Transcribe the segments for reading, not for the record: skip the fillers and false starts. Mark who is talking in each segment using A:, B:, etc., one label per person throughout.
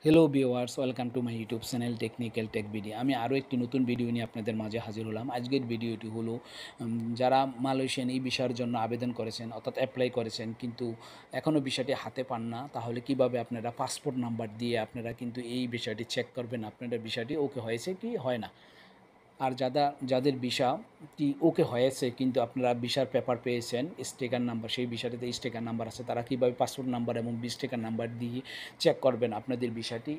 A: Hello viewers, welcome to my YouTube channel technical take video. আমি আরও একটি নতুন ভিডিও নিয়ে আপনাদের মাঝে হাজির হলাম। আজকের ভিডিওটি হলো যারা মালয়েশিয়ান এই ভিসার জন্য আবেদন করেছেন অর্থাৎ অ্যাপ্লাই করেছেন কিন্তু এখনও ভিসাটি হাতে পান না, তাহলে কিভাবে আপনারা পাসপোর্ট নাম্বার দিয়ে আপনারা কিন্তু এই বিষয়টি চেক করবেন আপনাদের ভিসাটি ওকে হয়েছে কি হয় না। আর যাদের ভিসাটি ওকে হয়েছে কিন্তু আপনারা ভিসার পেপার পেয়েছেন, স্টিকার নাম্বার, সেই ভিসাটিতে স্টিকার নাম্বার আছে, তারা কীভাবে পাসপোর্ট নাম্বার এবং স্টিকার নাম্বার দিয়ে চেক করবেন আপনাদের ভিসাটি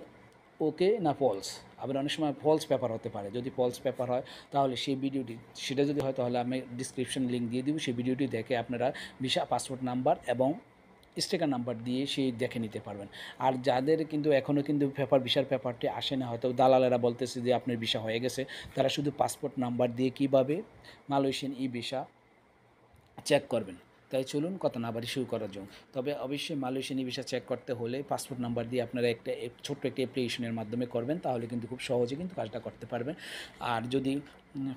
A: ওকে না ফলস। আবার অনেক সময় ফলস পেপার হতে পারে। যদি ফলস পেপার হয় তাহলে সেই ভিডিওটি, সেটা যদি হয় তাহলে আমি ডিসক্রিপশন লিঙ্ক দিয়ে দিব, সেই ভিডিওটি দেখে আপনারা ভিসা পাসপোর্ট নাম্বার এবং স্টিকার নাম্বার দিয়ে সেই দেখে নিতে পারবেন। আর যাদের কিন্তু এখনও কিন্তু ভিসার পেপারটি আসে না, হয়তো দালালেরা বলতেছে যে আপনার ভিসা হয়ে গেছে, তারা শুধু পাসপোর্ট নাম্বার দিয়ে কীভাবে মালয়েশিয়ান ই ভিসা চেক করবেন। তাই চলুন কথা না বাড়ি শুরু করার জন্য। তবে অবশ্যই মালয়েশিয়ান ই ভিসা চেক করতে হলে পাসপোর্ট নাম্বার দিয়ে আপনারা একটা ছোট্ট একটি অ্যাপ্লিকেশনের মাধ্যমে করবেন, তাহলে কিন্তু খুব সহজে কিন্তু কাজটা করতে পারবেন। আর যদি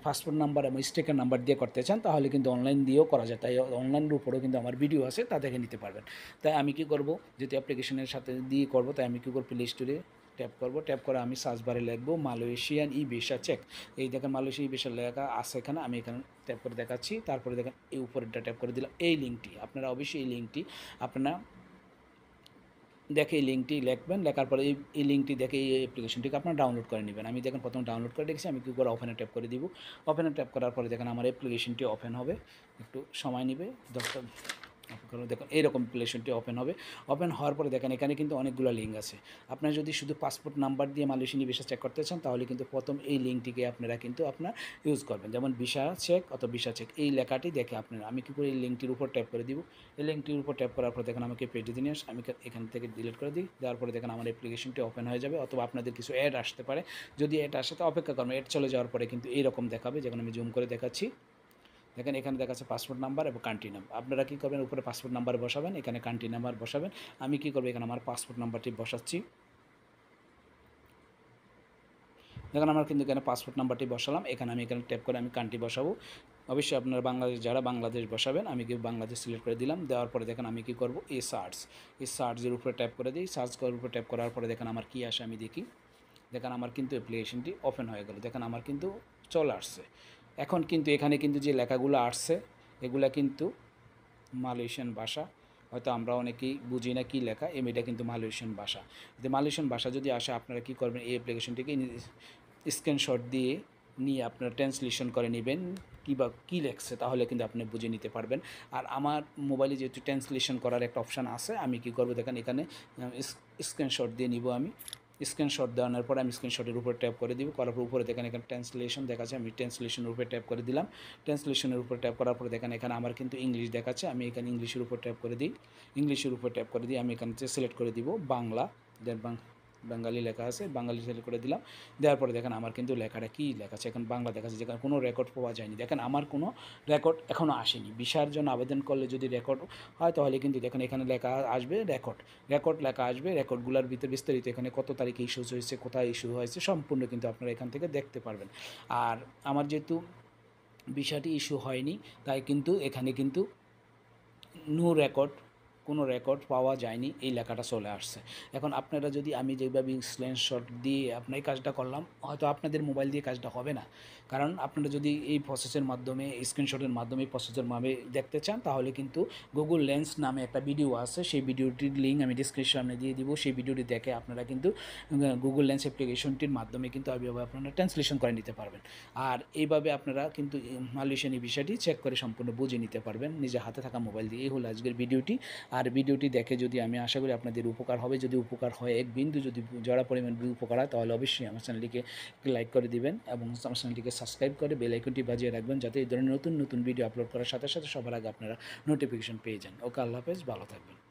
A: পাসপোর্ট নাম্বার এবং স্টিকার নাম্বার দিয়ে করতে চান তাহলে কিন্তু অনলাইন দিয়েও করা যায়। তাই অনলাইনের উপরেও কিন্তু আমার ভিডিও আছে, তা দেখে নিতে পারবেন। তাই আমি কী করব, যেহেতু অ্যাপ্লিকেশনের সাথে দিয়ে করব, তাই আমি কী করব, প্লে স্টোরে ট্যাপ করব। ট্যাপ করে আমি সার্চ বারে লিখব মালয়েশিয়ান ই ভিসা চেক। এই দেখেন মালয়েশিয়া ই ভিসা লেখা আছে এখানে, আমি এখানে ট্যাপ করে দেখাচ্ছি। তারপরে দেখেন এই উপরেরটা ট্যাপ করে দিলাম, এই লিঙ্কটি আপনারা অবশ্যই এই লিঙ্কটি আপনারা দেখে এই লিঙ্কটি লিখবেন। লেখার পরে এই লিঙ্কটি দেখে এই অ্যাপ্লিকেশনটিকে আপনারা ডাউনলোড করে নেবেন। আমি দেখেন প্রথম ডাউনলোড করে রেখেছি, আমি কী করে ওপেনে ট্যাপ করে দিব। ওপেনে ট্যাপ করার পরে দেখেন আমার অ্যাপ্লিকেশনটি ওপেন হবে, একটু সময় নেবে 10টা। দেখুন এইরকম অ্যাপ্লিকেশনটি ওপেন হবে। ওপেন হওয়ার পরে দেখেন এখানে কিন্তু অনেকগুলো লিঙ্ক আছে। আপনারা যদি শুধু পাসপোর্ট নাম্বার দিয়ে মালয়েশিয়ান ভিসা চেক করতে চান তাহলে কিন্তু প্রথম এই লিঙ্কটিকে আপনারা কিন্তু আপনার ইউজ করবেন, যেমন ভিসা চেক অথবা ভিসা চেক, এই লেখাটি দেখে আপনারা, আমি কী করে এই লিঙ্কটির উপর ট্যাপ করে দিব। এই লিঙ্কটির উপর ট্যাপ করার পর দেখেন আমাকে পেজে নিয়ে আমি এখান থেকে ডিলিট করে দিই। দেওয়ার পরে দেখেন আমার অ্যাপ্লিকেশনটি ওপেন হয়ে যাবে, অথবা আপনাদের কিছু অ্যাড আসতে পারে। যদি অ্যাড আসে তো অপেক্ষা করবেন, অ্যাড চলে যাওয়ার পরে কিন্তু এইরকম দেখাবে, যেখানে আমি জুম করে দেখাচ্ছি। দেখেন এখানে দেখাচ্ছে পাসপোর্ট নাম্বার এবং কান্ট্রি নাম। আপনারা কী করবেন, উপরে পাসপোর্ট নাম্বার বসাবেন, এখানে কান্ট্রি নাম্বার বসাবেন। আমি কী করবো, এখানে আমার পাসপোর্ট নাম্বারটি বসাচ্ছি। দেখেন আমার কিন্তু এখানে পাসপোর্ট নাম্বারটি বসালাম। এখানে আমি ট্যাপ করে আমি কান্ট্রি বসাবো। অবশ্যই আপনারা যারা বাংলাদেশ বসাবেন, আমি কি বাংলাদেশ সিলেক্ট করে দিলাম। দেওয়ার পরে দেখেন আমি কী করবো, এই সার্চের উপরে ট্যাপ করে দিই। সার্চ করার উপরে ট্যাপ করার পরে দেখেন আমার কী আসে আমি দেখি। দেখেন আমার কিন্তু অ্যাপ্লিকেশনটি ওপেন হয়ে গেল। দেখেন আমার কিন্তু চলে আসছে। এখন কিন্তু এখানে কিন্তু যে লেখাগুলো আসছে এগুলা কিন্তু মালয়েশিয়ান ভাষা। হয়তো আমরা অনেকেই বুঝি না কী লেখা, এটা কিন্তু মালয়েশিয়ান ভাষা। যদি মালয়েশিয়ান ভাষা যদি আসে, আপনারা কী করবেন, এই অ্যাপ্লিকেশনটিকে স্ক্রিনশট দিয়ে নিয়ে আপনারা ট্রান্সলেশন করে নেবেন কী লেখছে, তাহলে কিন্তু আপনি বুঝে নিতে পারবেন। আর আমার মোবাইলে যেহেতু ট্রান্সলেশন করার একটা অপশান আছে, আমি কী করবো দেখেন এখানে স্ক্রিনশট দিয়ে নিব। আমি স্ক্রিনশট দেওয়ানোর পরে আমি স্ক্রিনশটের উপর ট্যাপ করে দিব। করার পর উপরে দেখেন এখানে ট্রান্সলেশন দেখাচ্ছে, আমি ট্রান্সলেশনের উপরে ট্যাপ করে দিলাম। ট্রান্সলেশনের উপর ট্যাপ করার পরে দেখেন এখানে আমার কিন্তু ইংলিশ দেখাচ্ছে, আমি এখানে ইংলিশের উপর ট্যাপ করে দিই। ইংলিশের উপর ট্যাপ করে দিয়ে আমি এখানে সিলেক্ট করে দিব বাংলা, দেন বাঙালি লেখা আছে, বাঙালি সিলেক্ট করে দিলাম। দেওয়ার পরে দেখেন আমার কিন্তু লেখাটা কী লেখাচ্ছে, এখন বাংলা দেখাচ্ছে, যেখানে কোনো রেকর্ড পাওয়া যায়নি। দেখেন আমার কোনো রেকর্ড এখনও আসেনি। ভিসার জন্য আবেদন করলে যদি রেকর্ড হয় তাহলে কিন্তু দেখেন এখানে লেখা আসবে রেকর্ড লেখা আসবে। রেকর্ডগুলোর ভিতরে বিস্তারিত এখানে কত তারিখে ইস্যু হয়েছে, কোথায় ইস্যু হয়েছে সম্পূর্ণ কিন্তু আপনারা এখান থেকে দেখতে পারবেন। আর আমার যেহেতু ভিসাটি ইস্যু হয়নি, তাই কিন্তু এখানে কিন্তু নো রেকর্ড, কোনো রেকর্ড পাওয়া যায়নি, এই লেখাটা চলে আসছে। এখন আপনারা যদি আমি যেভাবে স্ক্রিনশট দিয়ে আপনার এই কাজটা করলাম, হয়তো আপনাদের মোবাইল দিয়ে কাজটা হবে না। কারণ আপনারা যদি এই প্রসেসের মাধ্যমে, স্ক্রিনশটের মাধ্যমে প্রসেসের মাধ্যমে দেখতে চান, তাহলে কিন্তু গুগল লেন্স নামে একটা ভিডিও আছে, সেই ভিডিওটির লিঙ্ক আমি ডিসক্রিপশনে দিয়ে দিব। সেই ভিডিওটি দেখে আপনারা কিন্তু গুগল লেন্স অ্যাপ্লিকেশনটির মাধ্যমে কিন্তু এইভাবে আপনারা ট্রান্সলেশন করে নিতে পারবেন। আর এইভাবে আপনারা কিন্তু মালয়েশিয়ান এই বিষয়টি চেক করে সম্পূর্ণ বুঝে নিতে পারবেন নিজে হাতে থাকা মোবাইল দিয়ে। এই হলো আজকের ভিডিওটি। আর ভিডিওটি দেখে যদি, আমি আশা করি আপনাদের উপকার হবে। যদি উপকার হয়, এক বিন্দু যদি জড়া পরিমাণ উপকার হয়, তাহলে অবশ্যই আমার চ্যানেলটিকে লাইক করে দিবেন এবং আমার চ্যানেলটিকে সাবস্ক্রাইব করে বেল আইকনটি বাজিয়ে রাখবেন, যাতে এই ধরনের নতুন নতুন ভিডিও আপলোড করার সাথে সাথে সবার আগে আপনারা নোটিফিকেশন পেয়ে যান। ওকে, আল্লাহ হাফেজ, ভালো থাকবেন।